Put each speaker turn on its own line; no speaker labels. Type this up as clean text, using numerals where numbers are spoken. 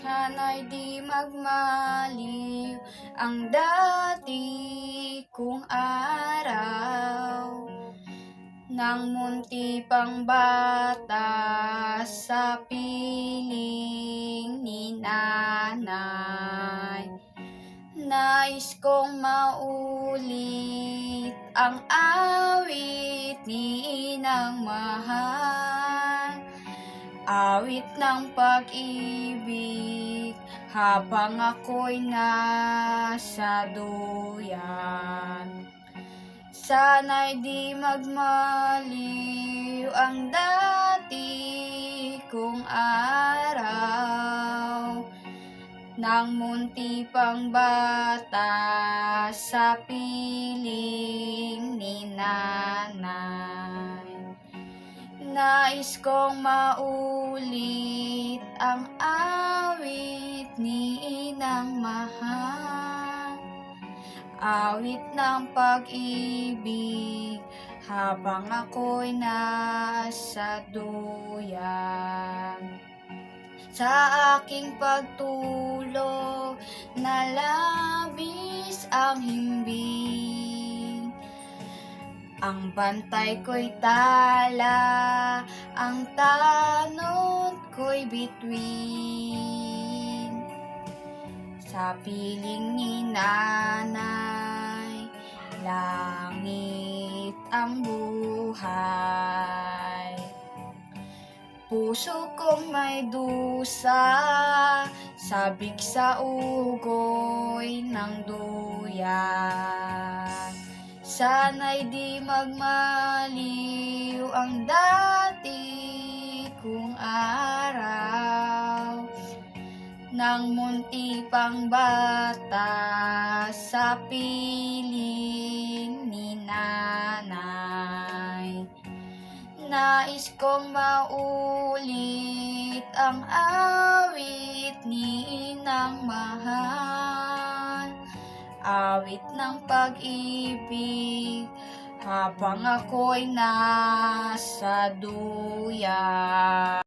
Sana'y di magmaliw ang dati kong araw, nang munti pang bata sa piling ni nanay. Nais kong maulit ang awit ni Inang Mahal, awit ng pag-ibig habang ako'y nasa duyan. Sana'y di magmaliw ang dati kong araw, nang munti pang bata sa piling ni nanay. Nais kong maulit ang awit ni Inang Mahal, awit ng pag-ibig habang ako'y nasa duyan. Sa aking pagtulog na labis ang himbing, ang bantay ko'y tala, ang tanod ko'y bituin. Sa piling ni nanay, langit ang buhay. Puso kong may dusa, sabik sa ugoy ng duyan. Sana'y di magmaliw ang dati kong araw, nang munti pang bata sa piling ni nanay. Nais kong maulit ang awit ni Inang Mahal, awit ng pag-ibig habang ako'y nasa duyan.